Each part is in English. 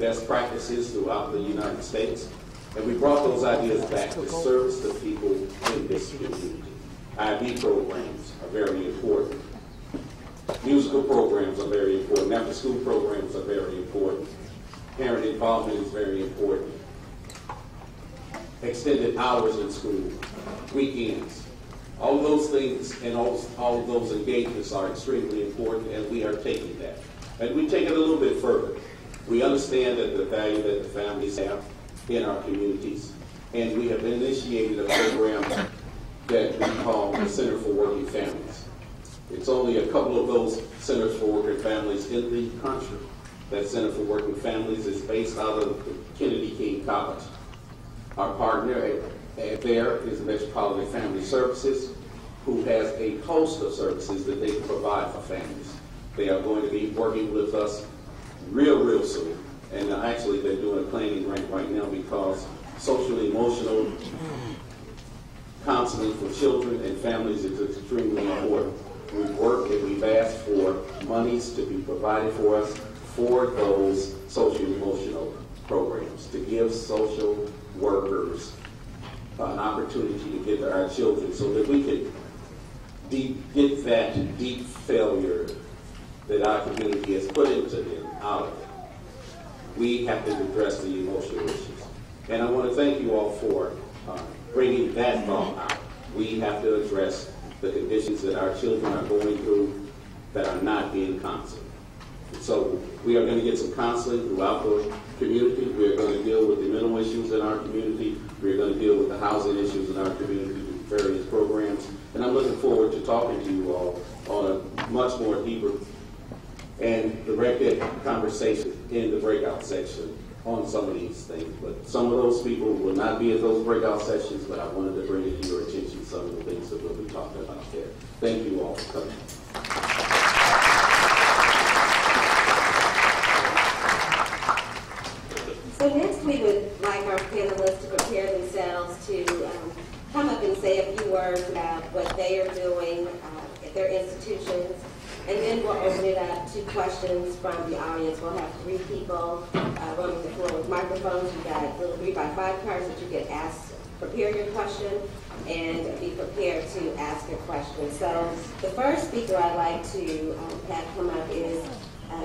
best practices throughout the United States. And we brought those ideas back to service the people in this community. IB programs are very important. Musical programs are very important. After-school programs are very important. Parent involvement is very important. Extended hours in school, weekends, all those things and all of those engagements are extremely important, and we are taking that. And we take it a little bit further. We understand that the value that the families have in our communities, and we have initiated a program that we call the Center for Working Families. It's only a couple of those Centers for Working Families in the country. That Center for Working Families is based out of Kennedy King College. Our partner there is Metropolitan Family Services, who has a host of services that they provide for families. They are going to be working with us real soon. And actually, they're doing a planning grant right now because social and emotional counseling for children and families is extremely important. We've worked and we've asked for monies to be provided for us for those social and emotional programs, to give social workers an opportunity to get to our children so that we can get that deep failure that our community has put into them out of it. We have to address the emotional issues. And I want to thank you all for bringing that thought out. We have to address the conditions that our children are going through that are not being counseled. So we are going to get some counseling throughout the community. We are going to deal with the mental issues in our community. We are going to deal with the housing issues in our community through various programs. And I'm looking forward to talking to you all on a much more deeper and directed conversation in the breakout section on some of these things. But some of those people will not be at those breakout sessions, but I wanted to bring it to your attention some of the things that we'll be talking about there. Thank you all for coming. So next we would like our panelists to prepare themselves to come up and say a few words about what they are doing at their institutions, and then we'll open it up to questions from the audience. We'll have 3 people roaming the floor with microphones. You've got little 3x5 cards that you can ask, prepare your question, and be prepared to ask a question. So the first speaker I'd like to have come up is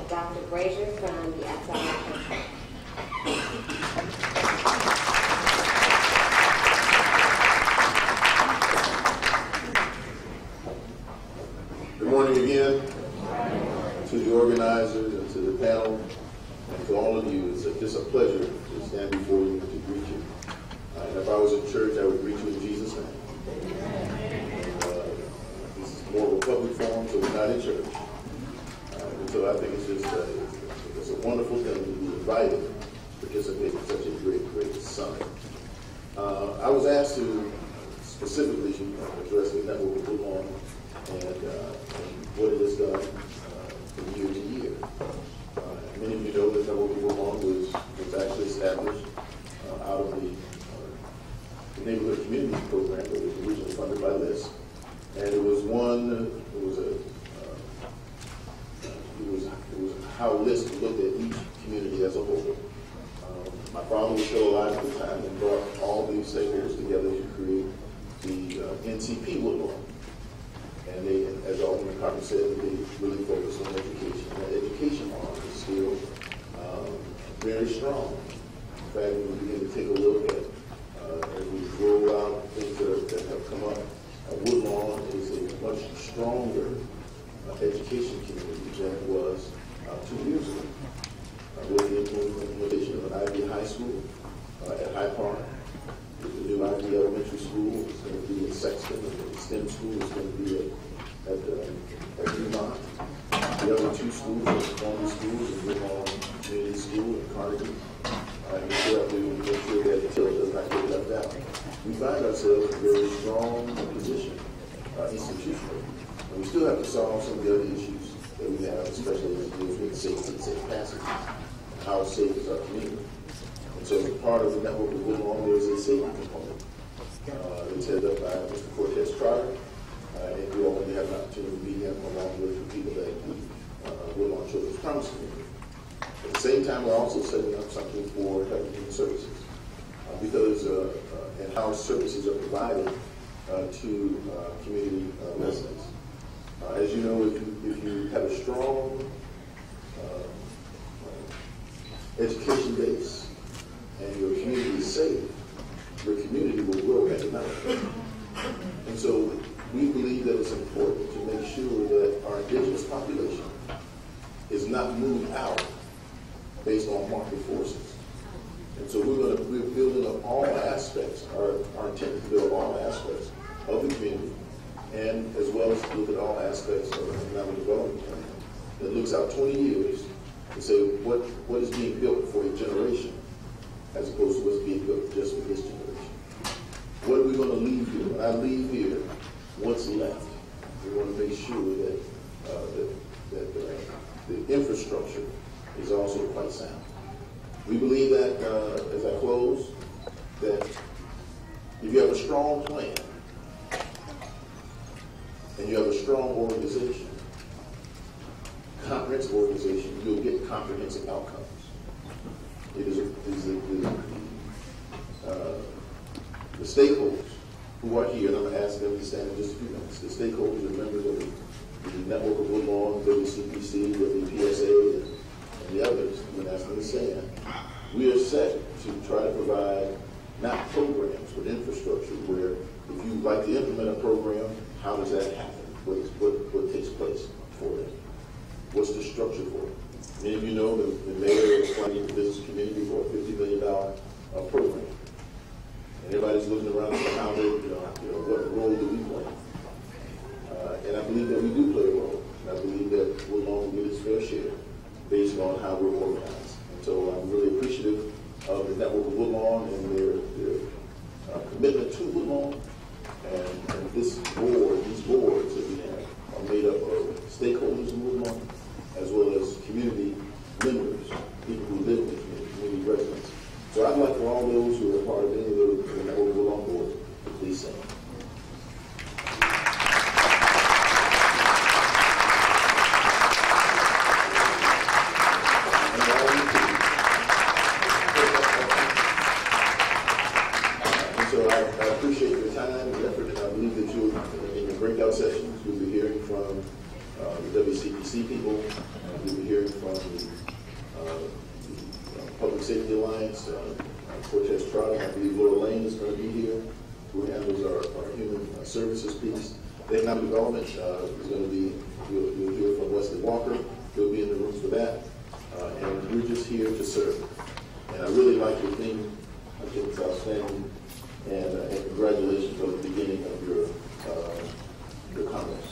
Dr. Brazier from the Outside. Good morning again to the organizers and to the panel and to all of you. It's just a pleasure to stand before you and to greet you. And if I was in church, I would greet you in Jesus' name. This is more of a public forum, so we're not in church. And so I think it's just it's a wonderful thing to be invited to participate in such a great summit. I was asked to specifically address the network of Woodlawn and what it has done from year to year. Many of you know that network of Woodlawn was actually established out of the Neighborhood Communities Program that was originally funded by this, and it was how LIST looked at each community as a whole. My father was still alive at the time and brought all these stakeholders together to create the NCP Woodlawn. And they, as Alderman Cochran said, they really focused on education. And that education arm is still very strong. In fact, when we begin to take a look at, as we roll out things that have come up, Woodlawn is a much stronger education community than it was 2 years ago. With the implementation of an IB high school at High Park, with the new IB elementary school, it's going to be in Sexton, and the STEM school is going to be at Dumont. The other 2 schools are performing schools, and Woodlawn Community School and Carnegie. And we make sure that until it does not get left out. We find ourselves in a very strong position institutionally. And we still have to solve some of the other issues that we have, especially as it deals with safety and safe passage. How safe is our community? And so as a part of the network of Woodlawn, there is a safety component. It's headed up by Mr. Cortez Trotter, and we all going to have an opportunity to meet him along with the people that the Woodlawn Children's Promise Community. At the same time, we're also setting up something for health and human services because and how services are provided to community residents. As you know, if you have a strong education base and your community is safe, your community will grow economically. And so we believe that it's important to make sure that our indigenous population is not moved out based on market forces. And so we're building up all aspects, our intent is to build all aspects of the community, and as well as look at all aspects of an economic development plan that looks out 20 years to say what is being built for a generation as opposed to what's being built just for this generation. What are we going to leave here? When I leave here, what's left? We want to make sure that the infrastructure is also quite sound. We believe that, as I close, that if you have a strong plan and you have a strong organization, comprehensive organization, you'll get comprehensive outcomes. It is the stakeholders who are here, and I'm going to ask them to stand in just a few minutes. The stakeholders are members of the network of Woodlawn, WCPC, WPSA, and the others. I'm going to ask them to stand. We are set to try to provide not programs, but infrastructure where if you like to implement a program, how does that happen? What takes place for it? What's the structure for it? Many of you know the mayor is funding the business community for a $50 million program. And everybody's looking around at how they, what role do we play? And I believe that we do play a role. And I believe that Woodlawn will get its fair share based on how we're organized. And so I'm really appreciative of the network of Woodlawn and their commitment to Woodlawn. And this board, these boards that we have are made up of stakeholders in Woodlawn, as well as community members, people who live in the community residents. So I'd like for all those who are part of any of the network of Woodlawn board to please stand. I appreciate your time and effort, and I believe that you, in your breakout sessions, you'll be hearing from the WCPC people, you'll be hearing from the Public Safety Alliance, Cortez Trotter. I believe Laura Lane is going to be here, who handles our human services piece. The economic development is going to be, you'll hear from Wesley Walker. He'll be in the room for that. And we're just here to serve. And I really like your theme. I think it's outstanding. And congratulations on the beginning of your comments.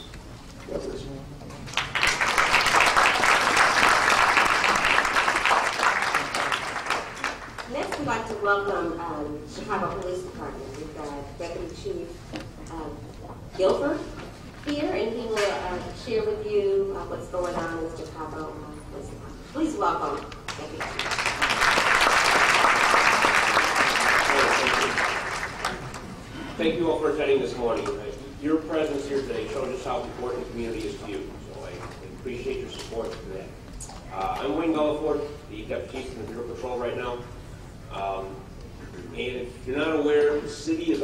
God bless you. Next, we'd like to welcome Chicago Police Department. We've got Deputy Chief Gulliford here, and he will share with you what's going on in the Chicago Police Department. Please welcome Deputy Chief. Thank you all for attending this morning. Your presence here today shows us how important the community is to you, so I appreciate your support for that. I'm Wayne Gulliford, the Deputy Chief in the Bureau Patrol right now. And if you're not aware, the city is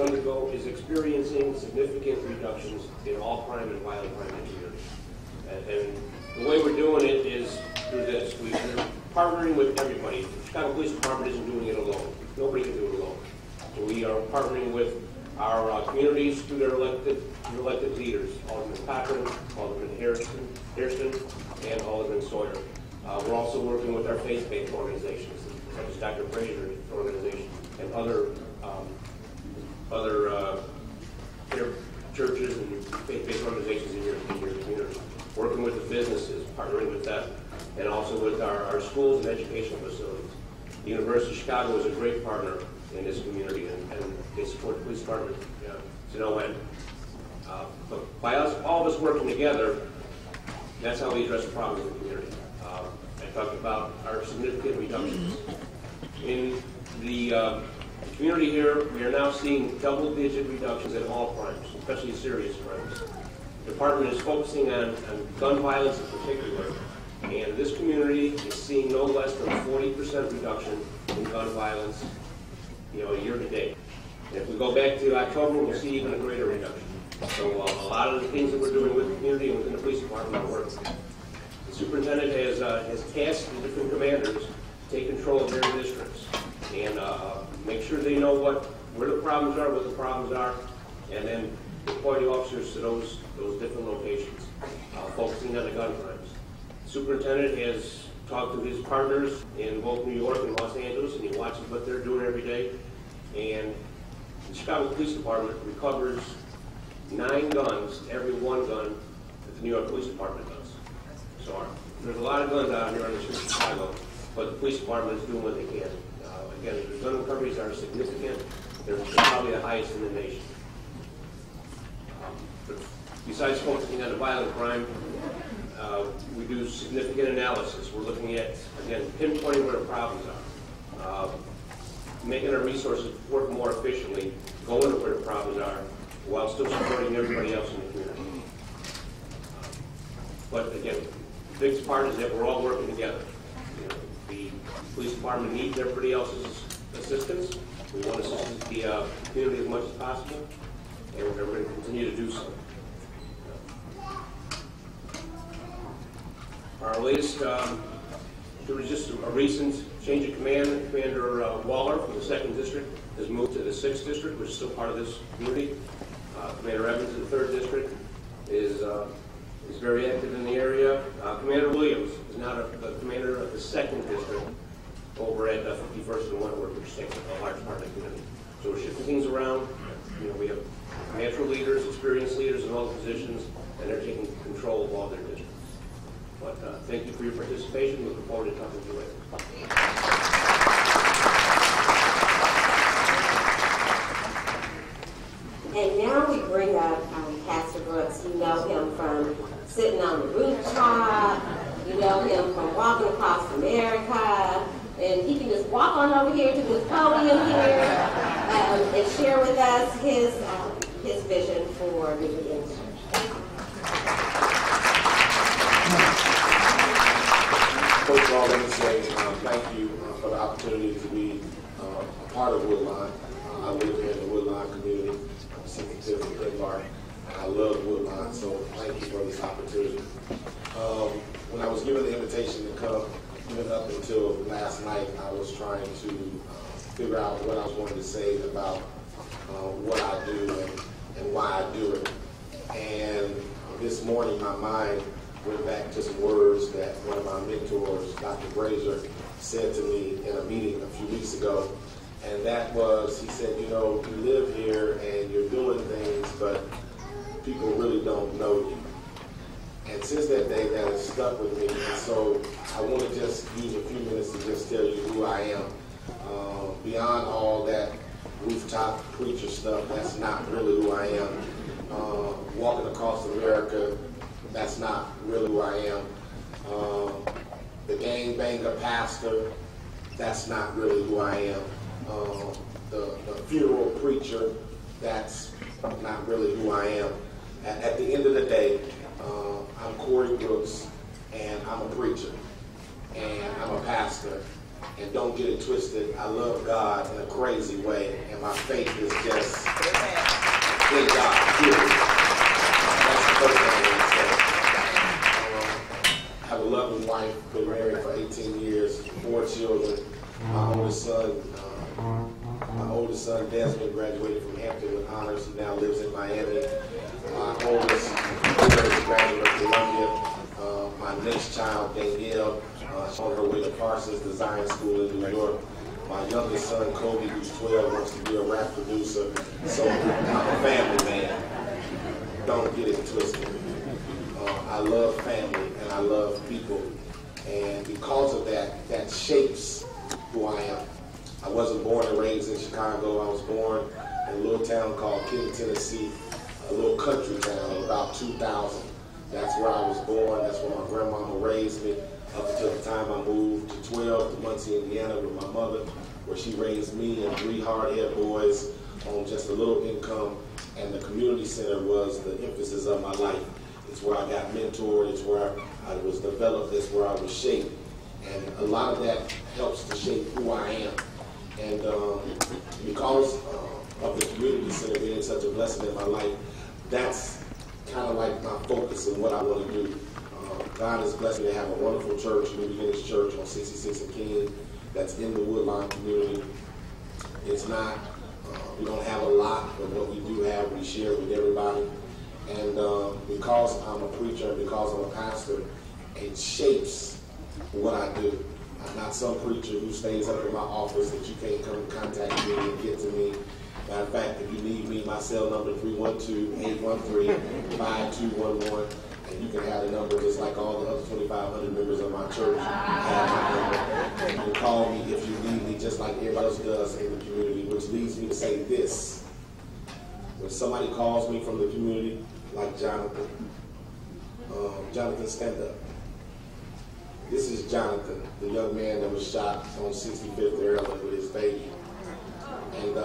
experiencing significant reductions in all crime and violent crime in the community. And the way we're doing it is through this. We're partnering with everybody. The Chicago Police Department isn't doing it alone. Nobody can do it alone. So we are partnering with our communities through their elected leaders, Alderman Cochran, Alderman Hairston, and Alderman Sawyer. We're also working with our faith-based organizations, such as Dr. Brazier's organization and other churches and faith-based organizations in your community. Working with the businesses, partnering with them, and also with our schools and educational facilities. The University of Chicago is a great partner in this community, and they support the police department to no end. But by all of us working together, that's how we address the problems in the community. I talked about our significant reductions. In the community here, we are now seeing double-digit reductions in all crimes, especially serious crimes. The department is focusing on gun violence in particular, And this community is seeing no less than 40% reduction in gun violence, year to date. And if we go back to October, we'll see even a greater reduction. So a lot of the things that we're doing with the community and within the police department are working. The superintendent has tasked the different commanders to take control of their districts and make sure they know where the problems are, what the problems are, and then deploy the officers to those different locations, focusing on the gun crimes. The superintendent has talked to his partners in both New York and Los Angeles, and he watches what they're doing every day. And the Chicago Police Department recovers 9 guns to every 1 gun that the New York Police Department does. So there's a lot of guns out here in the streets of Chicago, but the police department is doing what they can. Again, the gun recoveries are significant. They're probably the highest in the nation. But besides focusing on the violent crime, we do significant analysis. We're looking at, again, pinpointing where the problems are, making our resources work more efficiently, going to where the problems are, while still supporting everybody else in the community. But again, the biggest part is that we're all working together. The police department needs everybody else's assistance. We want to assist the community as much as possible, and we're going to continue to do so. Our latest, there was just a recent change of command. Commander Waller from the 2nd District has moved to the 6th District, which is still part of this community. Commander Evans in the 3rd District is very active in the area. Commander Williams is now the commander of the 2nd District over at 51st and Wentworth, which takes a large part of the community. So we're shifting things around. We have natural leaders, experienced leaders in all the positions, and they're taking control of all their districts. But thank you for your participation. Looking forward to talking to you later. And now we bring up Pastor Brooks. You know him from sitting on the rooftop. You know him from walking across America. And he can just walk on over here to this podium here and share with us his vision for New England. First of all, let me say thank you for the opportunity to be a part of Woodlawn. I live here in the Woodlawn community. I'm sensitive to Denmark. I love Woodlawn, so thank you for this opportunity. When I was given the invitation to come, even up until last night, I was trying to figure out what I was going to say about what I do and why I do it. And this morning, my mind went back to some words that one of my mentors, Dr. Brazier, said to me in a meeting a few weeks ago. And that was, he said, you live here and you're doing things, but people really don't know you. And since that day, that has stuck with me. And so I want to just use a few minutes to just tell you who I am. Beyond all that rooftop preacher stuff, that's not really who I am. Walking across America, that's not really who I am. The gangbanger pastor, that's not really who I am. The funeral preacher, that's not really who I am. At the end of the day, I'm Corey Brooks, and I'm a preacher, and I'm a pastor. And don't get it twisted, I love God in a crazy way, and my faith is just in God, period. That's the first thing I want to say. I have a loving wife, been married for 18 years, 4 children. My oldest son, Desmond, graduated from Hampton with honors. He now lives in Miami. My oldest graduated from Columbia. My next child, Danielle, is on her way to Parsons Design School in New York. My youngest son, Kobe, who's 12, wants to be a rap producer. So I'm a family man. Don't get it twisted. I love family and I love people. And because of that, that shapes who I am. I wasn't born and raised in Chicago. I was born in a little town called King, Tennessee, a little country town, about 2,000. That's where I was born. That's where my grandmama raised me up until the time I moved to 12 to Muncie, Indiana with my mother, where she raised me and 3 hard-headed boys on just a little income. And the community center was the emphasis of my life. It's where I got mentored. It's where I was developed, that's where I was shaped. And a lot of that helps to shape who I am. And because of the community center being such a blessing in my life, that's kind of like my focus and what I want to do. God has blessed me to have a wonderful church, New Beginnings Church on 66 and King, that's in the Woodlawn community. It's not, we don't have a lot, but what we do have, we share with everybody. And because I'm a preacher and because I'm a pastor, it shapes what I do. I'm not some preacher who stays up in my office that you can't come contact me and get to me. Matter of fact, if you need me, my cell number is 312-813-5211. And you can have the number just like all the other 2,500 members of my church have my number. You can call me if you need me, just like everybody else does in the community, which leads me to say this. When somebody calls me from the community, like Jonathan, Jonathan, stand up. This is Jonathan, the young man that was shot on 65th Airline with his baby. And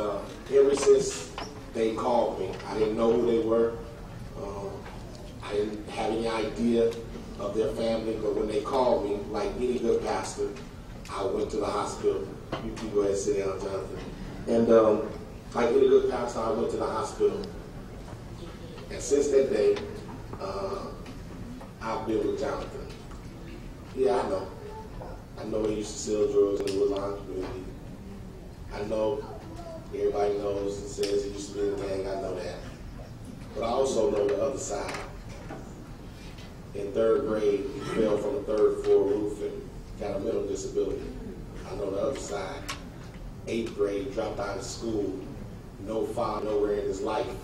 ever since they called me, I didn't know who they were. I didn't have any idea of their family, but when they called me, like any good pastor, I went to the hospital. You can go ahead and sit down, Jonathan. And like any good pastor, I went to the hospital. And since that day, I've been with Jonathan. Yeah, I know. I know he used to sell drugs in the Woodlawn community. I know everybody knows and says he used to be in the gang. I know that. But I also know the other side. In 3rd grade, he fell from a 3rd floor roof and got a mental disability. I know the other side. 8th grade, dropped out of school. No father, nowhere in his life.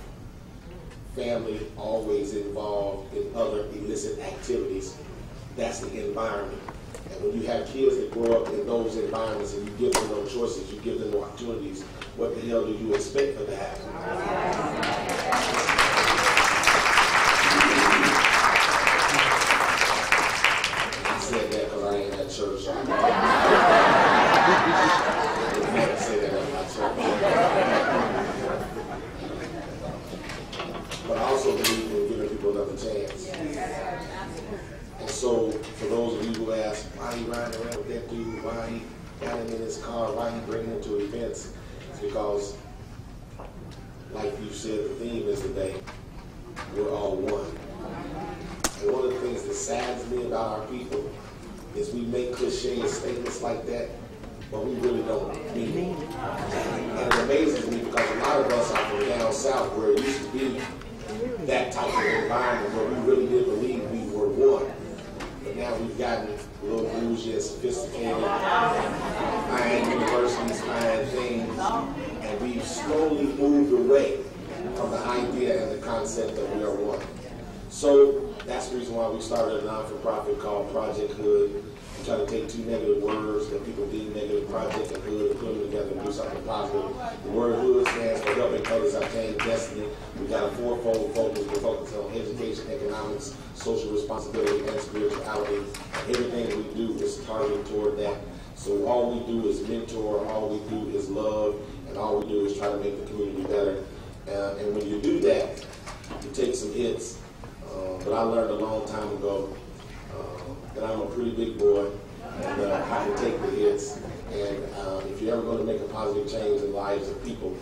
Family always involved in other illicit activities. That's the environment. And when you have kids that grow up in those environments and you give them no choices, you give them no opportunities, what the hell do you expect them to happen? I said that because I ain't at church. I didn't say that at my church. But I also believe in giving people another chance. And so, for those of you who ask, why he riding around with that dude, why he got him in his car, why he bringing him to events, it's because, like you said, the theme is today, we're all one. And one of the things that saddens me about our people is we make cliche statements like that, but we really don't mean it. And it amazes me because a lot of us are from down south where it used to be that type of environment where we really did believe we were one. But now we've gotten a little bougie and sophisticated, fine universities, fine things, and we've slowly moved away from the idea and the concept that we are one. So that's the reason why we started a non-for-profit called Project Hood. We try to take two negative words that people deem negative, project and hood, and put them together and do something positive. The word hood stands for helping others obtain destiny. We got a fourfold focus. We're focused on education, economics, social responsibility, and spirituality. Everything we do is targeted toward that. So all we do is mentor, all we do is love, and all we do is try to make the community better. And when you do that, you take some hits. But I learned a long time ago that I'm a pretty big boy, and I can take the hits. And if you're ever going to make a positive change in the lives of people,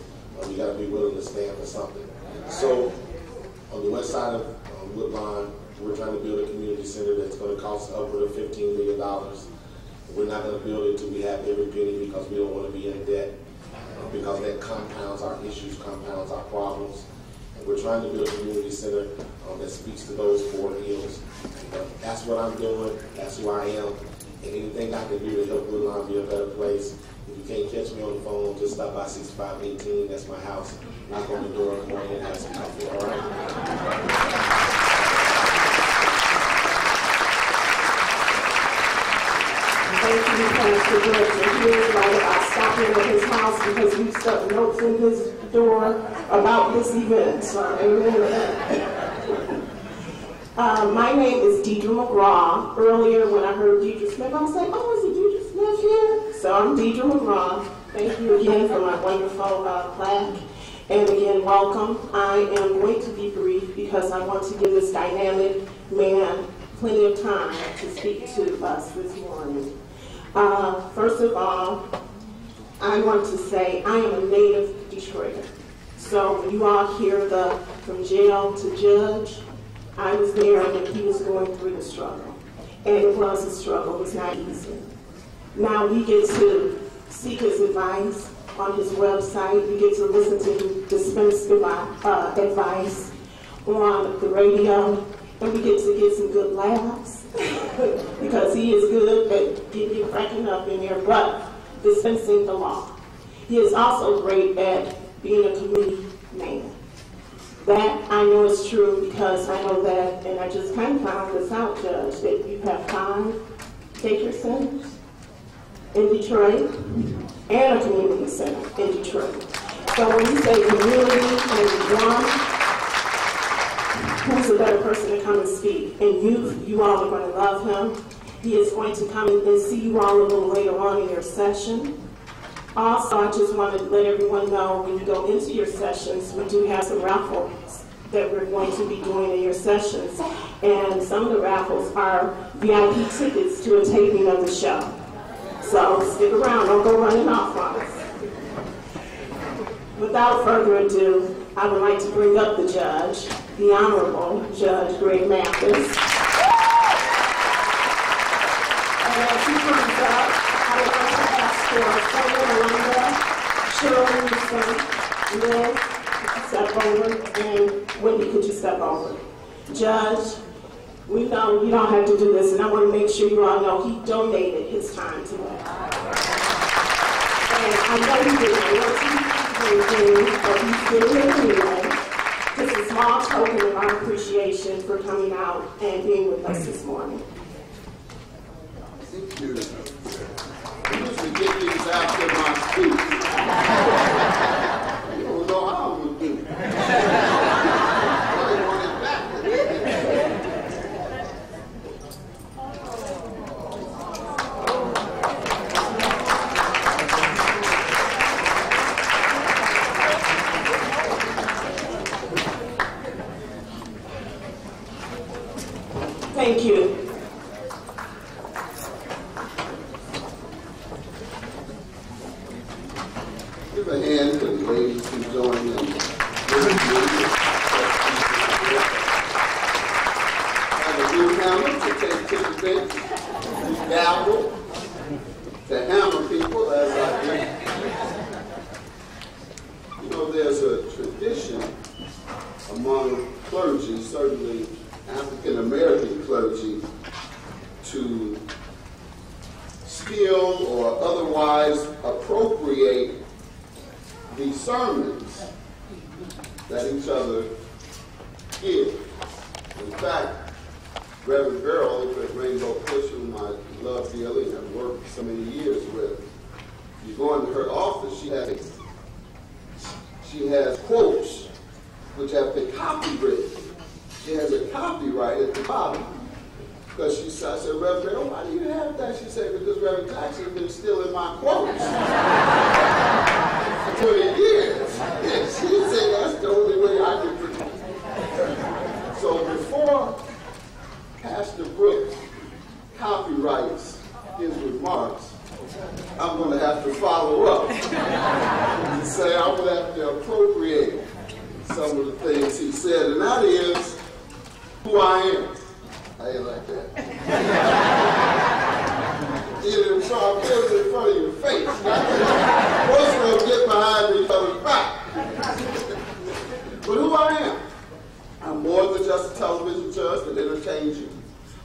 you got to be willing to stand for something. So on the west side of Woodlawn, we're trying to build a community center that's going to cost upward of $15 million. We're not going to build it until we have every penny because we don't want to be in debt, because that compounds our issues, compounds our problems. And we're trying to build a community center that speaks to those 4 hills. And that's what I'm doing. That's who I am. And anything I can do to help Woodlawn be a better place. If you can't catch me on the phone, just stop by 6518. That's my house. Knock on the door, come on in and have some coffee. All right? Thank you, Pastor Wilson. Here's right about stopping at his house because we stuck notes in his door about this event. So, my name is Deidre McGraw. Earlier, when I heard Deidre Smith, I was like, oh, is it Deidre Smith here? So I'm Deidre McGraw. Thank you again for my wonderful plaque. And again, welcome. I am going to be brief because I want to give this dynamic man plenty of time to speak to us this morning. First of all, I want to say I am a native Detroiter. So when you all hear the from jail to judge, I was there when he was going through the struggle. And it was a struggle, it was not easy. Now we get to seek his advice on his website. We get to listen to him dispense advice on the radio. And we get to get some good laughs because he is good at getting you cracking up in there, but dispensing the law. He is also great at being a community man. That I know is true because I know that, and I just kind of found this out, Judge, that you have 5 daycare centers in Detroit and a community center in Detroit. So when you say community and one, who's a better person to come and speak? And you all are going to love him. He is going to come and see you all a little later on in your session. Also, I just want to let everyone know when you go into your sessions, we do have some raffles that we're going to be doing in your sessions. And some of the raffles are VIP tickets to a taping of the show. So stick around, don't go running off on us. Without further ado, I would like to bring up the judge, the Honorable Judge Greg Mathis. And as he comes up, I would like to ask for Sonia, Linda, Shirley, Liz, step over, and Wendy, could you step over? Judge, we know you don't have to do this, and I want to make sure you all know he donated his time today. And I know he didn't want to, but he's doing it anyway. This is a small token of our appreciation for coming out and being with us this morning. Thank you. I usually get these after my speech. You don't know how I'm going to do it. I want it back. Thank you. Give a hand to the ladies who joined in. Have a new hammer to take to the bench. Gavel to hammer people as I do. You know, there's a tradition among clergy, certainly African American clergy, to steal or otherwise appropriate the sermons that each other give. In fact, Reverend Barrow at Rainbow Push, whom I love dearly and have worked so many years with, you go into her office, she has quotes which have been copywritten. She has a copyright at the bottom. Because I said, Reverend Barrow, why do you have that? She said, because Reverend Jackson's been stealing my quotes for 20 years. And she said, that's the only way I can protect it. So before Pastor Brooks copyrights his remarks, I'm going to have to follow up and say I'm going to have to appropriate some of the things he said, and that is who I am. I ain't like that. Either so I'm putting it in front of your face. Most of them get behind each other's back. But who I am? I'm more than just a television judge that entertains you.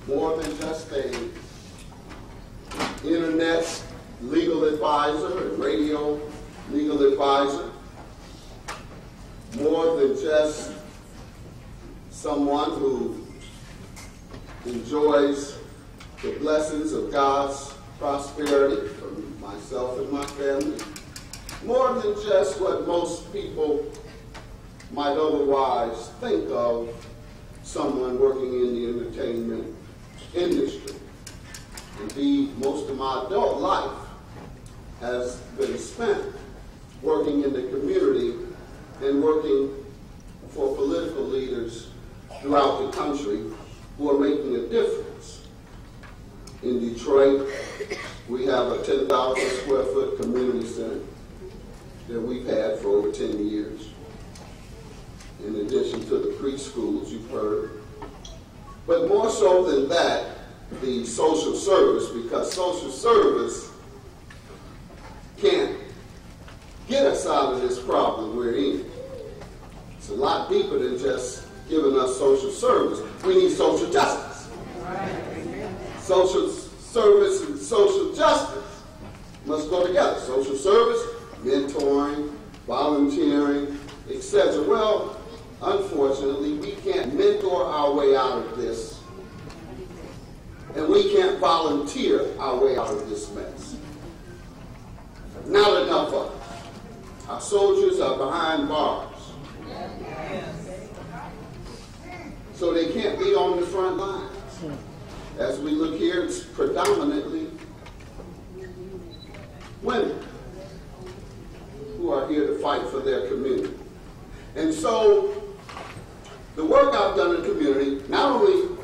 More than just a internet legal advisor and radio legal advisor. More than just someone who enjoys the blessings of God's prosperity for myself and my family. More than just what most people might otherwise think of someone working in the entertainment industry. Indeed, most of my adult life has been spent working in the community and working for political leaders throughout the country who are making a difference. In Detroit, we have a 10,000 square foot community center that we've had for over 10 years. In addition to the preschools you've heard. But more so than that, the social service, because social service can't get us out of this problem we're in. It's a lot deeper than just giving us social service. We need social justice. Social service and social justice must go together. Social service, mentoring, volunteering, etc. Well, unfortunately, we can't mentor our way out of this, and we can't volunteer our way out of this mess. Not enough of it. Our soldiers are behind bars, so they can't be on the front lines. As we look here, it's predominantly women who are here to fight for their community. And so, the work I've done in the community, not only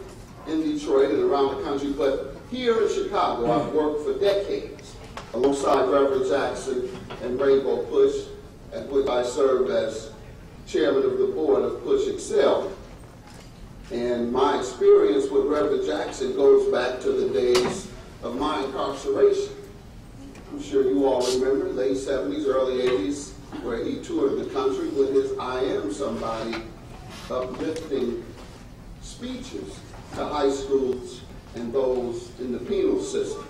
in Detroit and around the country, but here in Chicago, I've worked for decades alongside Reverend Jackson and Rainbow Push, at which I served as chairman of the board of Push Excel. And my experience with Reverend Jackson goes back to the days of my incarceration. I'm sure you all remember, late 70s, early 80s, where he toured the country with his I Am Somebody uplifting speeches to high schools and those in the penal system.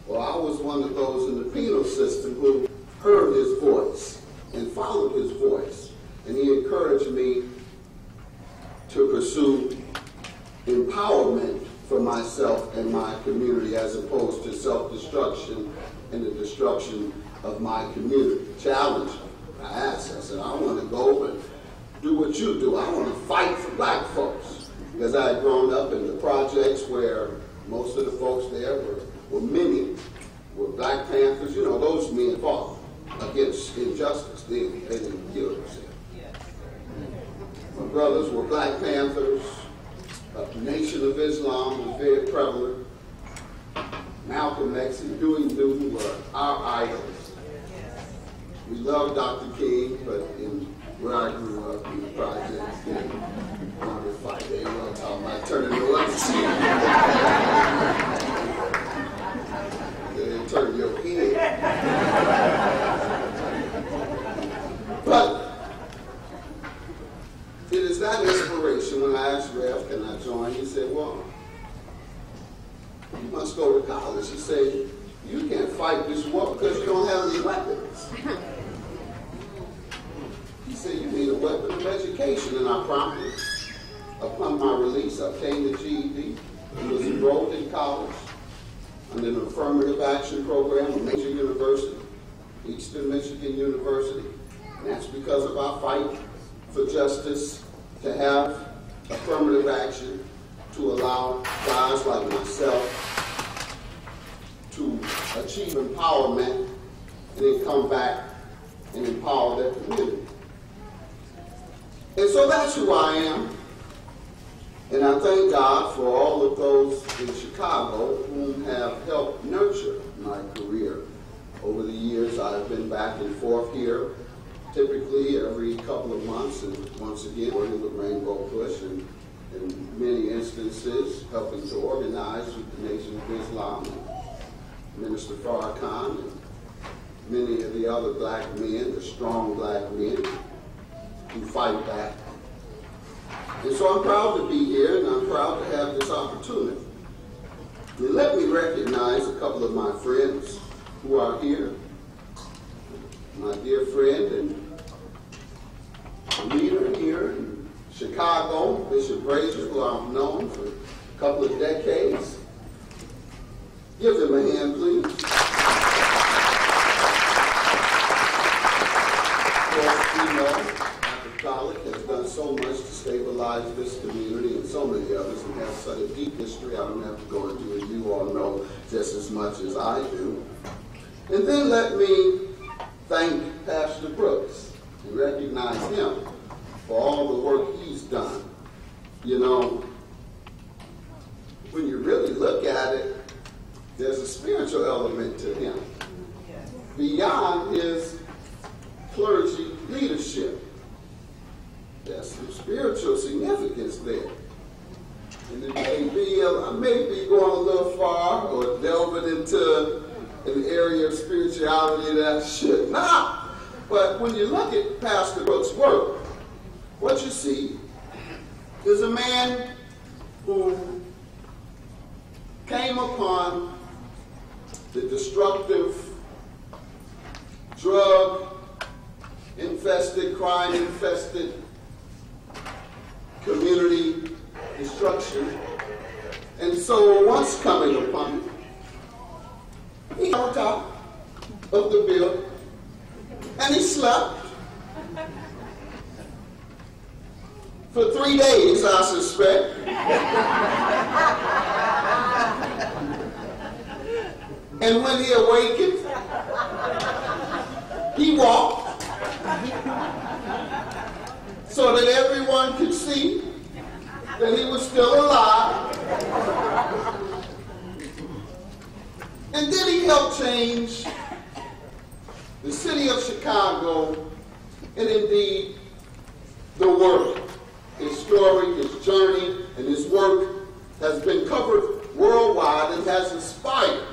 Well, I was one of those in the penal system who heard his voice and followed his voice. And he encouraged me to pursue empowerment for myself and my community as opposed to self-destruction and the destruction of my community. Challenge. I asked, I said, I want to go and do what you do. I want to fight for black folks. Because I had grown up in the projects where most of the folks there many were Black Panthers. You know, those men fought against injustice. They didn't kill themselves. My brothers were Black Panthers. The Nation of Islam was very prevalent. Malcolm X and Dewey Newton were our idols. We loved Dr. King, but where I grew up in the projects, they wanted to fight. They were talking about turning the other cheek. They didn't turn your head. But it is that inspiration. When I asked Rev, can I join? He said, well, you must go to college. He said, you can't fight this war because you don't have any weapons. He said, you need a weapon of education. And I promptly, upon my release, obtained a GED and was enrolled in college under an affirmative action program at major university, Eastern Michigan University. And that's because of our fight for justice, to have affirmative action, to allow guys like myself to achieve empowerment and then come back and empower their community. And so that's who I am. And I thank God for all of those in Chicago who have helped nurture my career. Over the years, I've been back and forth here, typically every couple of months, and once again working with Rainbow Push, and in many instances helping to organize with the Nation of Islam, and Minister Farrakhan, and many of the other black men, the strong black men who fight back. And so I'm proud to be here, and I'm proud to have this opportunity. And let me recognize a couple of my friends who are here. My dear friend and leader here in Chicago, Bishop Brazier, who I've known for a couple of decades. Give them a hand, please. Of course, we know Apostolic has done so much to stabilize this community and so many others, and has such a deep history. I don't have to go into it. You all know just as much as I do. And then let me thank Pastor Brooks and recognize him for all the work he's done. You know, when you really look at it, there's a spiritual element to him beyond his clergy leadership. There's some spiritual significance there. And it may be, I may be going a little far or delving into an area of spirituality that I should not. But when you look at Pastor Brooks' work, what you see is a man who came upon the destructive, drug-infested, crime-infested community destruction. And so once coming upon it, he on top of the building and he slept for 3 days, I suspect. And when he awakened, he walked so that everyone could see that he was still alive. And then he helped change the city of Chicago and indeed the world. His story, his journey, and his work has been covered worldwide and has inspired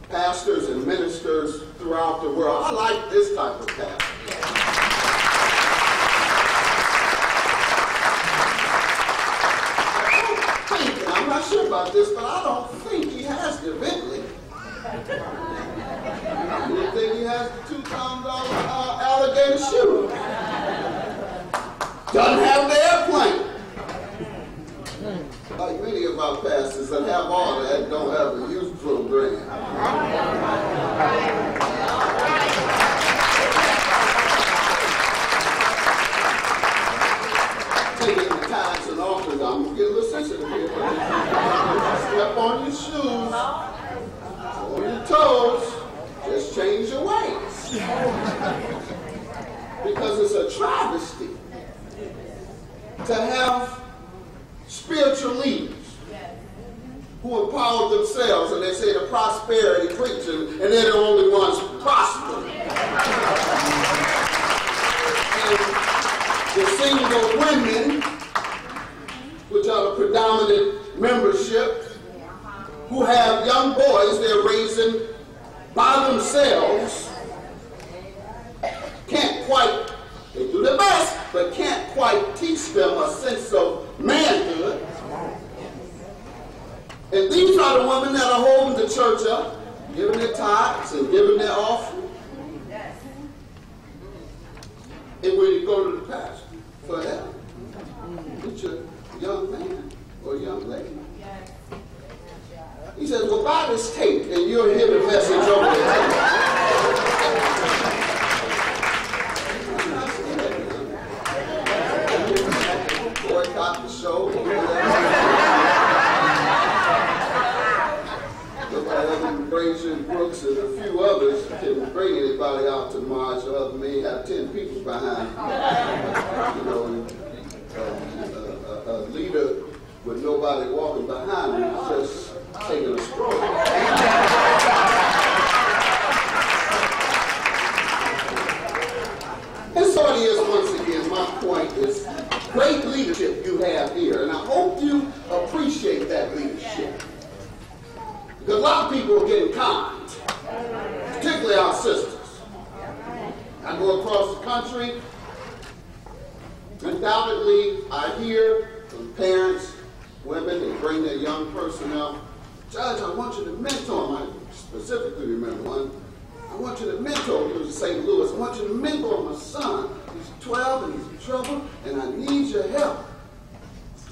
pastors and ministers throughout the world. I like this type of pastor. I'm not sure about this, but I don't think he has the Bentley. I don't think he has the $2,000 alligator shoe. Doesn't have the airplane. Like many of our pastors that have all that don't have a youth program. Taking the tithes and offerings, I'm going to get a little sensitive here. Step on your shoes, on your toes, just change your ways. Because it's a travesty to have spiritual leaders who empower themselves, and they say the prosperity preaching, and they're the only ones prospering. And the single women, which are the predominant membership, who have young boys they're raising by themselves, can't quite, they do their best, but can't quite teach them a sense of manhood. And these are the women that are holding the church up, giving their tithes and giving their offering. And when you go to the pastor for help, with your young man or young lady, he says, well, buy this tape and you'll hear the message over there. Boycott the show. Brazier, Brooks, and a few others can bring anybody out to march. Other may have 10 people behind. You know, a leader with nobody walking behind him is just taking a stroll. And so it is, once again, my point is great leadership you have here, and I hope you appreciate that leadership. Because a lot of people are getting kind, particularly our sisters. I go across the country, undoubtedly I hear from parents, women, they bring their young person up. Judge, I want you to mentor him. I specifically remember one. I want you to mentor him. He was in St. Louis. I want you to mentor my son. He's 12 and he's in trouble, and I need your help.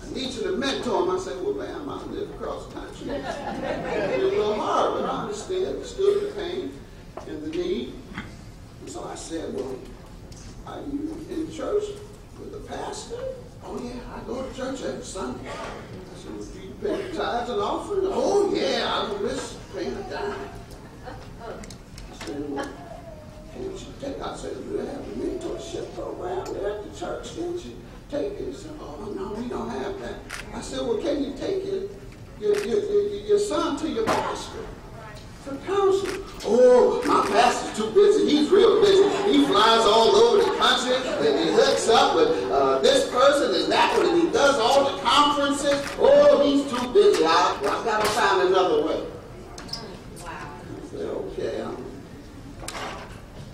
I need you to mentor him. I said, well, ma'am, I live across the country. It's a little hard, but I understood the pain and the need. And so I said, well, are you in church with the pastor? Oh, yeah, I go to church every Sunday. I said, well, do you pay tithes and offerings? Oh, yeah, I don't miss paying a dime. I said, well, can't you take, I said, do they have a mentorship program there at the church? Can't you take it? He said, oh, no, we don't have that. I said, well, can you take it your son to your pastor for counseling. Oh, my pastor's too busy. He's real busy. He flies all over the country and he hooks up with this person and that one, and he does all the conferences. Oh, he's too busy. I've got to find another way. Wow. I said, okay.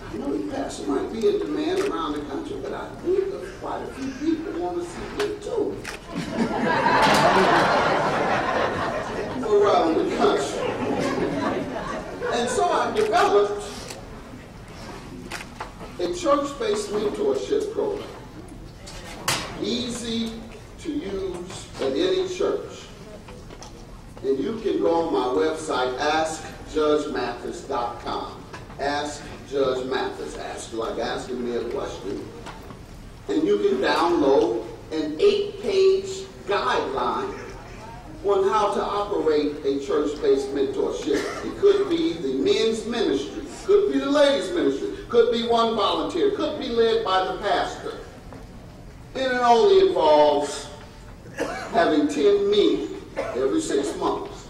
I know the pastor might be in demand around the country, but I think there's quite a few people want to see it too. Around the country. And so I developed a church-based mentorship program. Easy to use at any church. And you can go on my website, askjudgemathis.com. Ask Judge Mathis. Ask like asking me a question. And you can download an 8-page guideline on how to operate a church-based mentorship. It could be the men's ministry, could be the ladies' ministry, could be one volunteer, could be led by the pastor. And it only involves having 10 men every 6 months.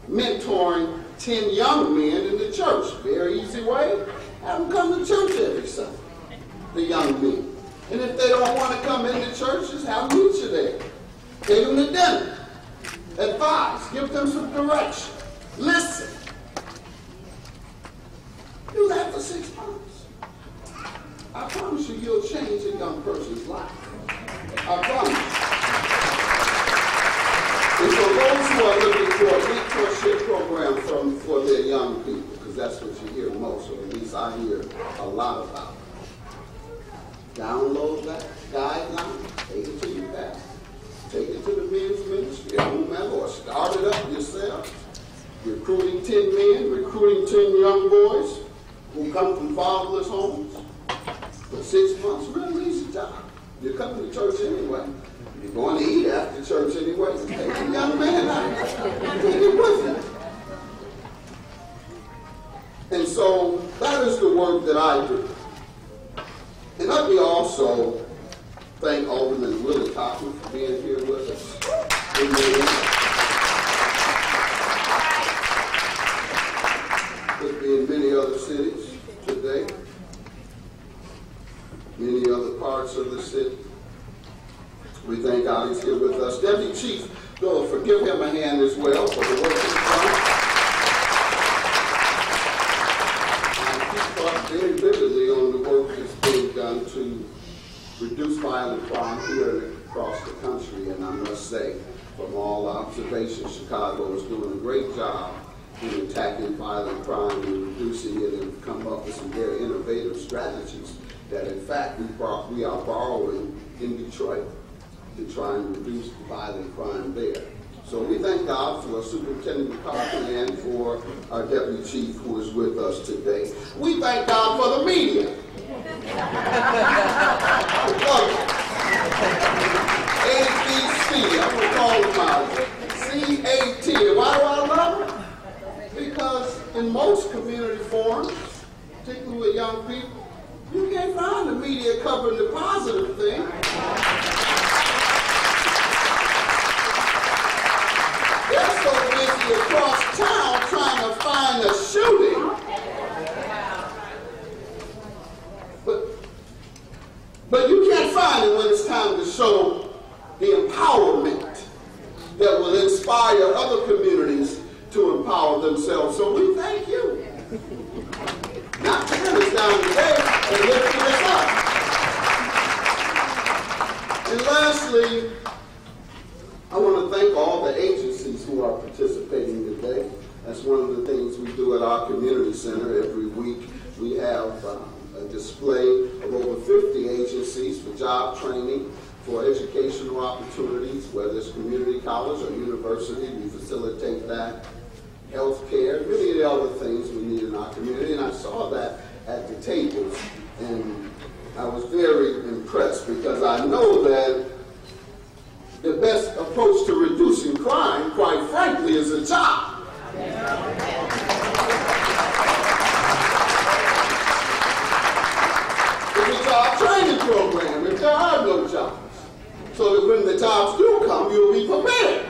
Mentoring 10 young men in the church. Very easy way. Have them come to church every Sunday, the young men. And if they don't want to come into church, just have them meet you there. Take them to dinner. Advise. Give them some direction. Listen. Do that for 6 months. I promise you, you'll change a young person's life. I promise. And for those who are looking for a mentorship program for their young people, because that's what you hear most, or at least I hear a lot about. Download that guideline, take it to your pastor. Take it to the men's ministry, whomever, or start it up yourself. Recruiting 10 men, recruiting 10 young boys who come from fatherless homes for 6 months. Really easy job. You're coming to church anyway. You're going to eat after church anyway. So take the young man out. Take it with you. And so that is the work that I do. And let me also thank Alderman Willie Cochran for being here with us. Could be in many other cities today, many other parts of the city. We thank God he's here with us. Deputy Chief Gulliford, give him a hand as well for the work he's done. I keep up very vividly on the work that's being done to reduce violent crime here and across the country, and I must say, from all observations, Chicago is doing a great job in attacking violent crime and reducing it, and come up with some very innovative strategies that, in fact, we are borrowing in Detroit to try and reduce the violent crime there. So we thank God for Superintendent Cochran and for our Deputy Chief who is with us today. We thank God for the media. ABC, I'm going to call them out. CAT. Why do I love it? Because in most community forums, particularly with young people, you can't find the media covering the positive thing. They're so busy across town trying to find a shooting. But you can't find it when it's time to show the empowerment that will inspire other communities to empower themselves. So we thank you. Not tearing us down today, but lifting us up. And lastly, I want to thank all the agencies who are participating today. That's one of the things we do at our community center every week. We have a display of over 50 agencies for job training, for educational opportunities, whether it's community college or university, we facilitate that. Healthcare, many of the other things we need in our community, and I saw that at the tables, and I was very impressed because I know that the best approach to reducing crime, quite frankly, is a job. It's a job training program if there are no jobs, so that when the jobs do come, you'll be prepared.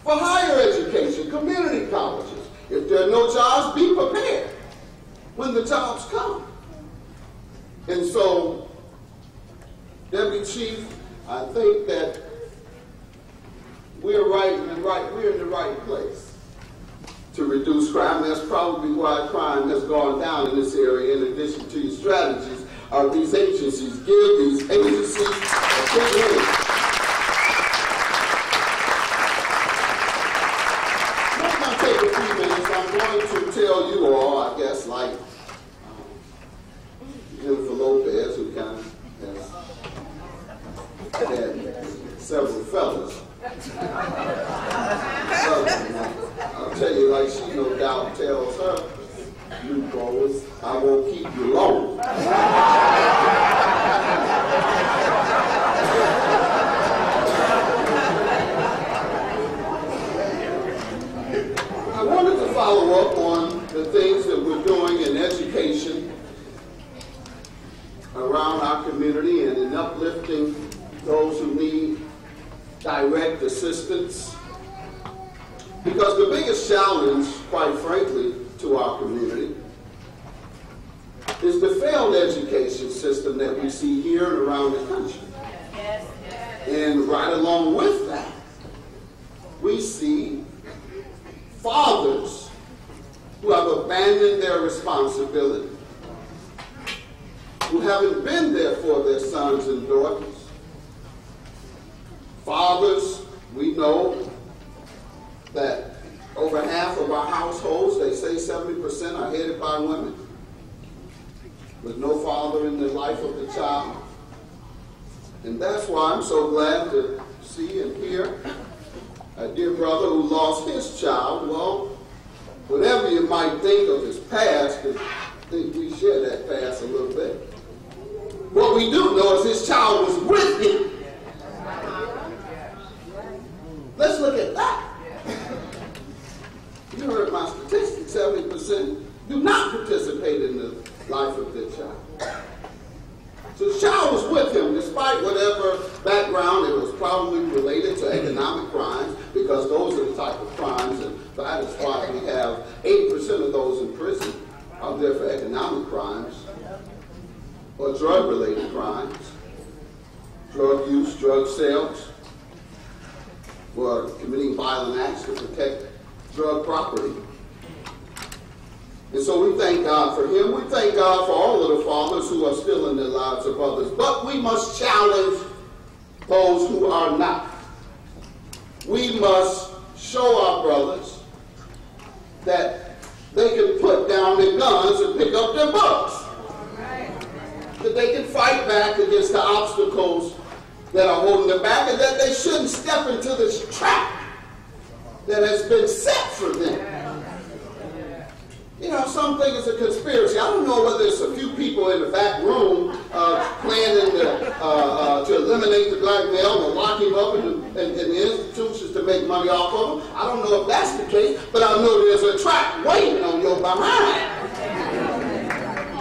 For higher education, community colleges. If there are no jobs, be prepared when the jobs come. And so, Deputy Chief, I think that we're in the right place to reduce crime. That's probably why crime has gone down in this area. In addition to your strategies, are these agencies give these agencies a big win. Not going to take a few minutes. I'm going to tell you all, I guess, like Jennifer Lopez, who kind of has had several fellas. I'll tell you, like she no doubt tells her new growers, I won't keep you long. I wanted to follow up on the things that we're doing in education around our community and in uplifting those who need direct assistance. Because the biggest challenge, quite frankly, to our community is the failed education system that we see here and around the country. And right along with that, we see fathers who have abandoned their responsibility, who haven't been there for their sons and daughters. Fathers, we know that over half of our households, they say 70%, are headed by women, with no father in the life of the child. And that's why I'm so glad to see and hear a dear brother who lost his child. Well, whatever you might think of his past, I think we share that past a little bit. What we do know is his child was with him. Let's look at that. You heard my statistics, 70% do not participate in the life of their child. So the child was with him, despite whatever background. It was probably related to economic crimes, because those are the type of crimes, and that is why we have 80% of those in prison are there for economic crimes or drug-related crimes, drug use, drug sales, or committing violent acts to protect drug property. And so we thank God for him. We thank God for all of the fathers who are still in the lives of others. But we must challenge those who are not. We must show our brothers that they can put down their guns and pick up their books. That they can fight back against the obstacles that are holding them back, and that they shouldn't step into this trap that has been set for them. You know, some think it's a conspiracy. I don't know whether it's a few people in the back room planning to eliminate the black male and lock him up in the institutions to make money off of him. I don't know if that's the case, but I know there's a trap waiting on your behind.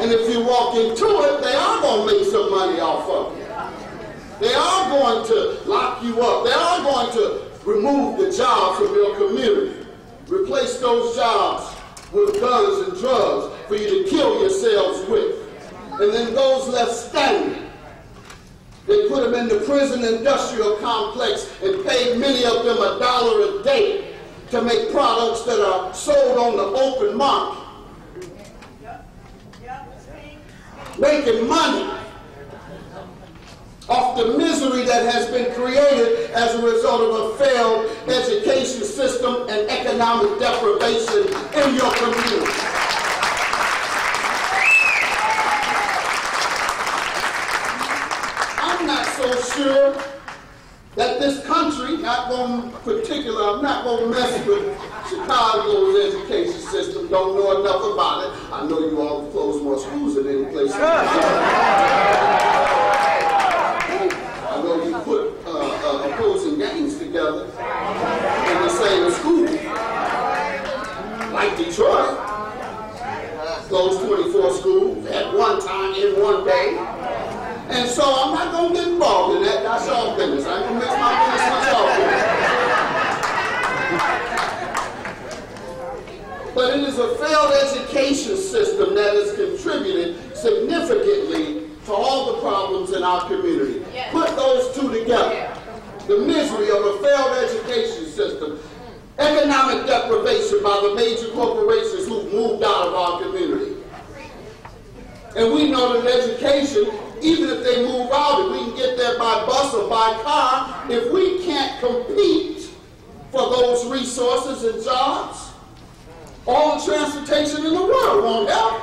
And if you walk into it, they are going to make some money off of you. They are going to lock you up. They are going to remove the job from your community. Replace those jobs with guns and drugs for you to kill yourselves with. And then those left standing, they put them in the prison industrial complex and pay many of them $1 a day to make products that are sold on the open market. Making money off the misery that has been created as a result of a failed education system and economic deprivation in your community. I'm not so sure that this country, I'm not going to mess with Chicago's education system, don't know enough about it. I know you all have closed more schools than any place else. I know you put opposing gangs together in the same school. Like Detroit, closed 24 schools at one time in one day. And so I'm not going to get involved in that. That's y'all business. I ain't going to mix my business with y'all business. But it is a failed education system that has contributed significantly to all the problems in our community. Put those two together. The misery of a failed education system, economic deprivation by the major corporations who've moved out of our community. And we know that education, even if they move out, if we can get there by bus or by car, if we can't compete for those resources and jobs, all the transportation in the world won't help.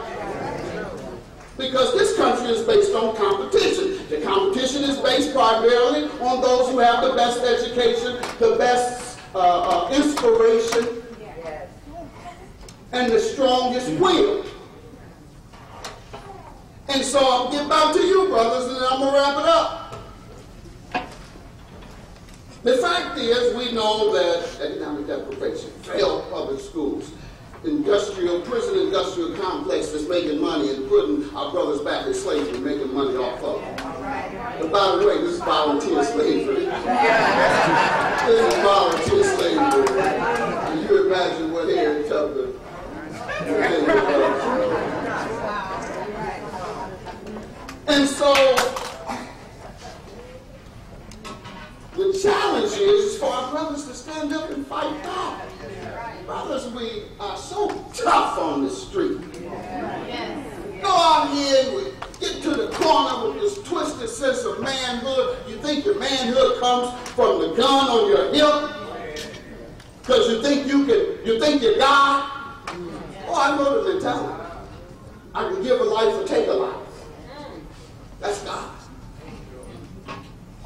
Because this country is based on competition. The competition is based primarily on those who have the best education, the best inspiration, and the strongest will. And so I'll get back to you, brothers, and then I'm going to wrap it up. The fact is, we know that economic deprivation, failed public schools, prison industrial complex that's making money and putting our brothers back in slavery, making money off of them. And by the way, this is volunteer slavery. This is volunteer slavery. And you imagine what Harry Tubman. And so, the challenge is for our brothers to stand up and fight back. Brothers, we are so tough on the street. Go out here and we get to the corner with this twisted sense of manhood. You think your manhood comes from the gun on your hip? Because you think you're God? Oh, I know the mentality. I can give a life or take a life. That's God.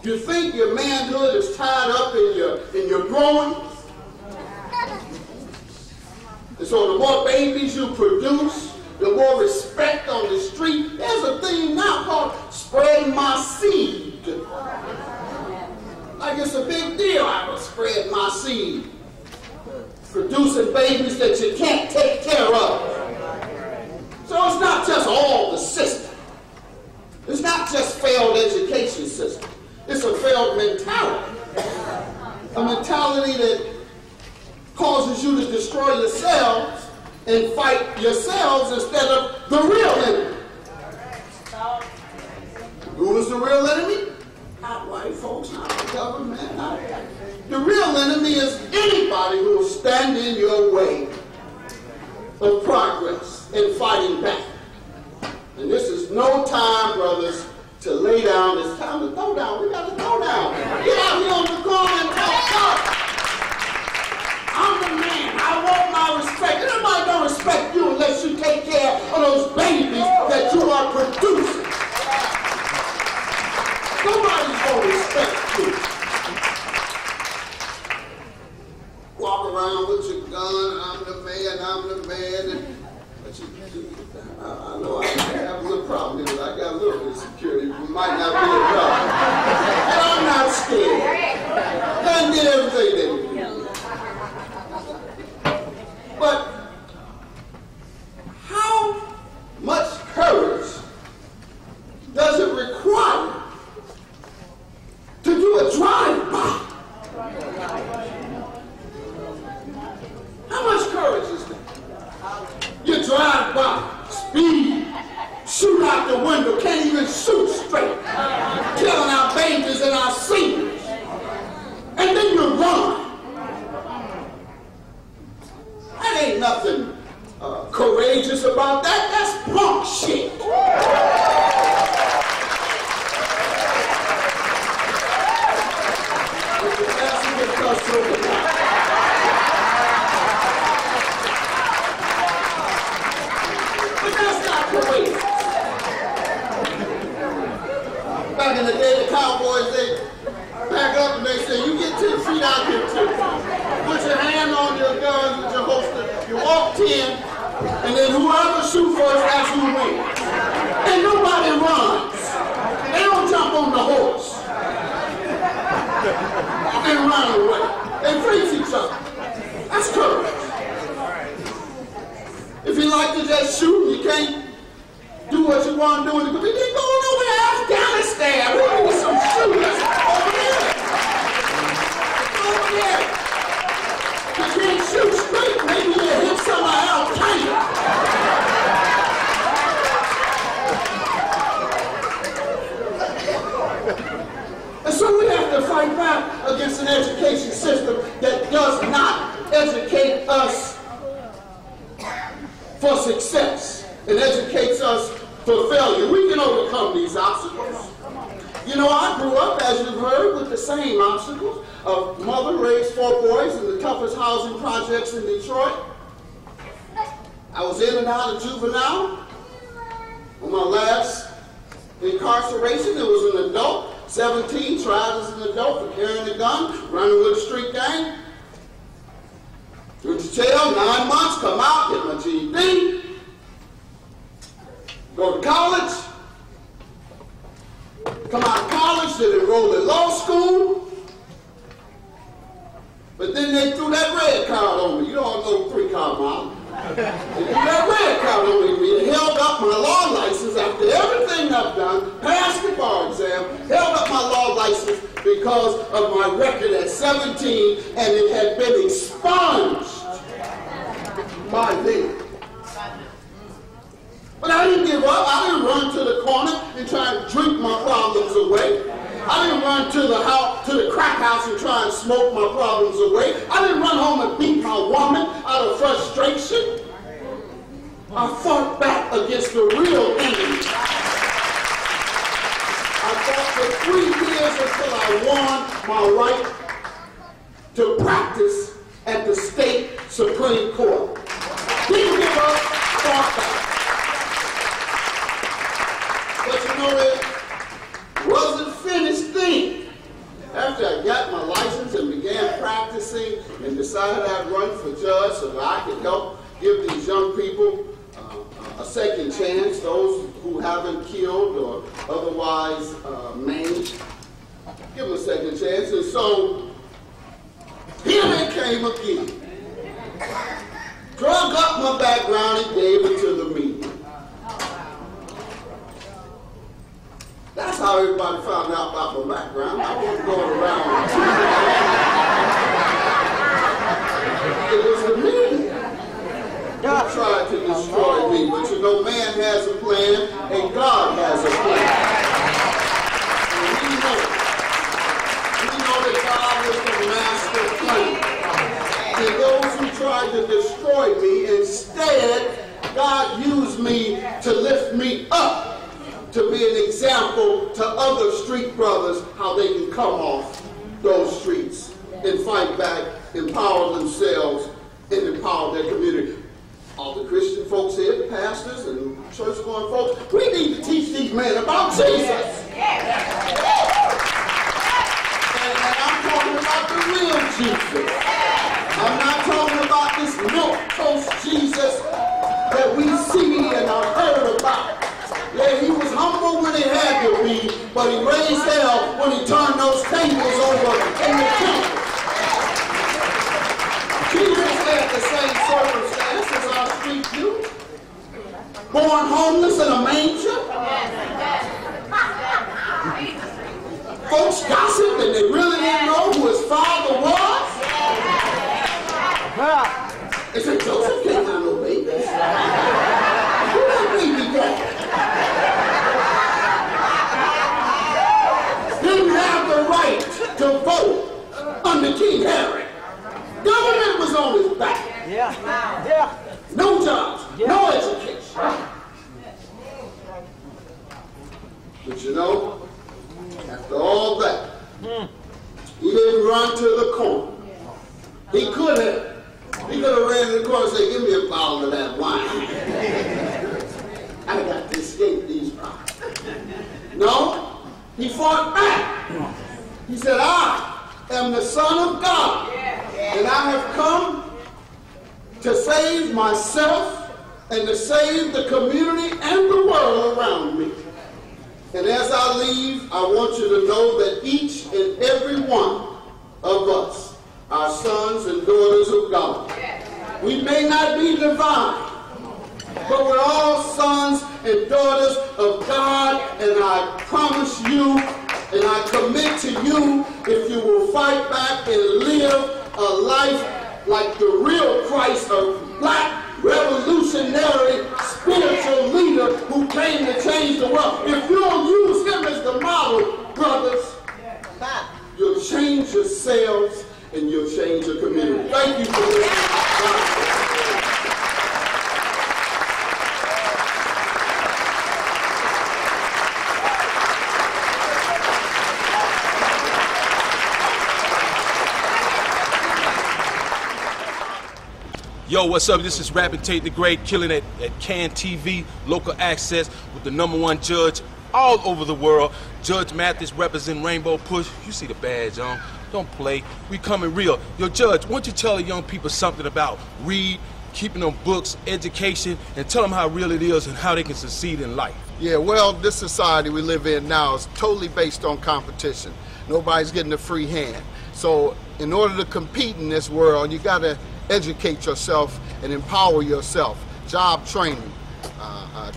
You think your manhood is tied up in your growing? And so the more babies you produce, the more respect on the street. There's a thing now called spreading my seed. Like it's a big deal. I will spread my seed. Producing babies that you can't take care of. So it's not just all the system. It's not just failed education system. It's a failed mentality. A mentality that causes you to destroy yourselves and fight yourselves instead of the real enemy. Who is the real enemy? Not white folks, not the government. The real enemy is anybody who will stand in your way of progress and fighting back. And this is no time, brothers, to lay down. It's time to throw down. We got to throw down. Get out here on the corner and talk up. I'm the man. I want my respect. Everybody don't respect you unless you take care of those babies that you are producing. Nobody's going to respect you. Walk around with your gun. I'm the man. I'm the man. I know I have a little problem with it. I got a little bit of security. We might not be enough. And I'm not scared. I did everything they do. But how much courage does it require to do a drive-by? How much courage is that? You drive by, speed, shoot out the window, can't even shoot straight, killing our babies and our seniors, and then you run. That ain't nothing courageous about that. That's punk shit. Back in the day, the cowboys, they back up and they say, you get 10 feet out here too. Put your hand on your guns with your holster. You walk 10, and then whoever shoots first, that's who wins. And nobody runs. They don't jump on the horse and run away. They face each other. That's courage. If you like to just shoot, you can't do what you want to do. But they didn't go over to Afghanistan. We need some shooters over there. Over there. You can't shoot straight. Maybe you hit somebody else. takes us for failure. We can overcome these obstacles. You know, I grew up, as you've heard, with the same obstacles. A mother raised 4 boys in the toughest housing projects in Detroit. I was in and out of juvenile. On my last incarceration, it was an adult, 17, tried as an adult for carrying a gun, running with a street gang. Went to jail, 9 months, come out, get my GED, go to college, come out of college, then enroll in law school. But then they threw that red card on me. You all know 3-card model. They threw that red card on me. It held up my law license after everything I've done, passed the bar exam, held up my law license because of my record at 17, and it had been expunged by them. But I didn't give up. I didn't run to the corner and try to drink my problems away. I didn't run to the house, to the crack house, and try and smoke my problems away. I didn't run home and beat my woman out of frustration. I fought back against the real enemy. I fought for 3 years until I won my right to practice at the state Supreme Court. Didn't give up, fought back. But you know, it wasn't finished thing. After I got my license and began practicing and decided I'd run for judge so that I could help give these young people a second chance, those who haven't killed or otherwise maimed, give them a second chance. And so here they came again. Drug up my background and gave it to the media. That's how everybody found out about my background. I wasn't going around. It was the media who tried to destroy me. But you know, man has a plan and God has a plan. And we know that God is the master plan. And those who tried to destroy me, instead, God used me to lift me up, to be an example to other street brothers how they can come off those streets and fight back, empower themselves, and empower their community. All the Christian folks here, the pastors and church-going folks, we need to teach these men about Jesus. And I'm talking about the real Jesus. I'm not talking about this milquetoast Jesus that we see and are heard about. Yeah, he was humble when he had to be, but he raised hell when he turned those tables over in the temple. Jesus had the same circumstances our street youth. Born homeless in a manger. Folks gossiped and they really didn't know who his father was. They said, Joseph can't have no babies. Who that baby got? Didn't have the right to vote under King Herod. Government was on his back. No jobs, no education. But you know, after all that, he didn't run to the corner. He could have. He could have ran to the corner and said, give me a bottle of that wine. I got to escape these problems. No, he fought back. He said, I am the Son of God, and I have come to save myself and to save the community and the world around me. And as I leave, I want you to know that each and every one of us are sons and daughters of God. We may not be divine, but we're all sons and daughters of God, and I promise you, and I commit to you, if you will fight back and live a life like the real Christ, a black revolutionary spiritual leader who came to change the world. If you don't use him as the model, brothers, you'll change yourselves and you'll change your community. Thank you for listening. Yo, what's up? This is Rapping Tate the Great, killing it at Can TV, local access with the #1 judge all over the world. Judge Mathis representing Rainbow Push. You see the badge on. Don't play. We coming real. Yo, Judge, why don't you tell the young people something about read, keeping them books, education, and tell them how real it is and how they can succeed in life. Yeah, well, this society we live in now is totally based on competition. Nobody's getting a free hand. So in order to compete in this world, you got to educate yourself and empower yourself. Job training,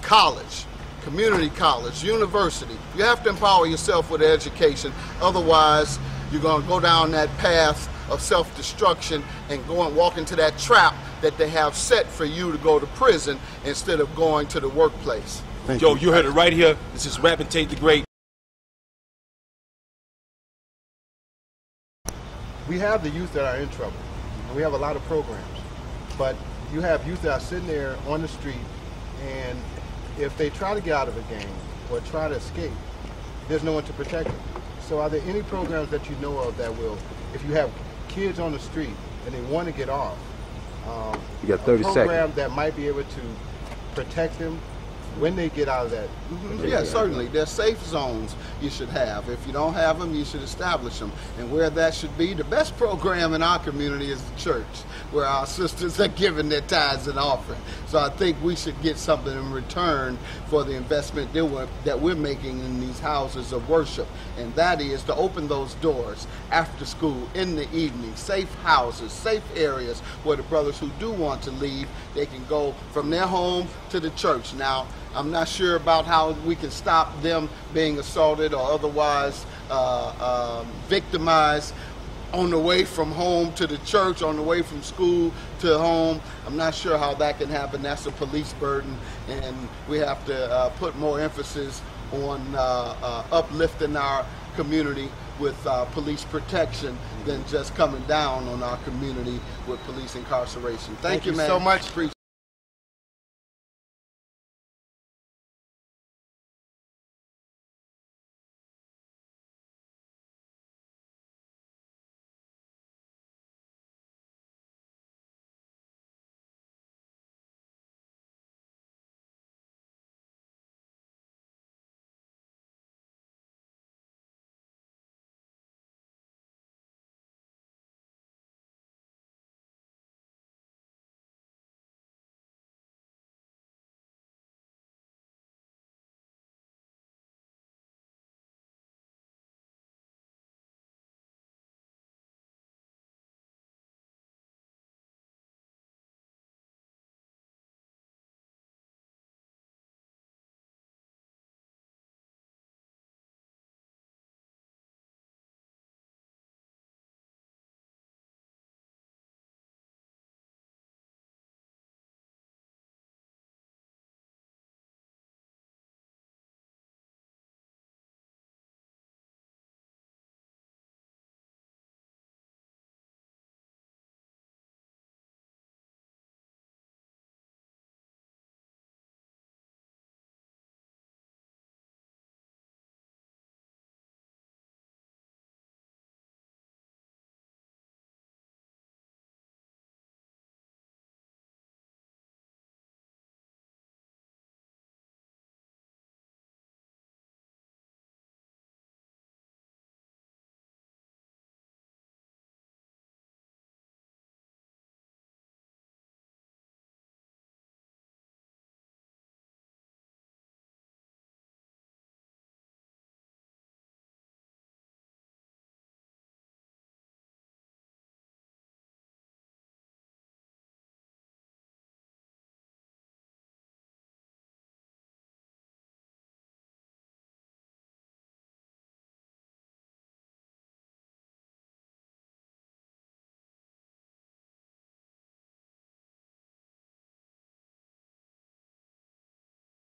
college, community college, university. You have to empower yourself with education. Otherwise, you're going to go down that path of self-destruction and go and walk into that trap that they have set for you to go to prison instead of going to the workplace. Yo, you heard it right here. This is Rapping Tate the Great. We have the youth that are in trouble, and we have a lot of programs, but you have youth that are sitting there on the street, and if they try to get out of a gang or try to escape, there's no one to protect them. So are there any programs that you know of that will, if you have kids on the street and they want to get off, you got 30 a program seconds. that might be able to protect them when they get out of that? Yeah, certainly. There's safe zones you should have. If you don't have them, you should establish them. And where that should be, the best program in our community is the church, where our sisters are giving their tithes and offering. So I think we should get something in return for the investment that we're making in these houses of worship. And that is to open those doors after school, in the evening, safe houses, safe areas where the brothers who do want to leave, they can go from their home to the church. Now, I'm not sure about how we can stop them being assaulted or otherwise victimized on the way from home to the church, on the way from school to home. I'm not sure how that can happen. That's a police burden, and we have to put more emphasis on uplifting our community with police protection than just coming down on our community with police incarceration. Thank you, man. so much. Appreciate it.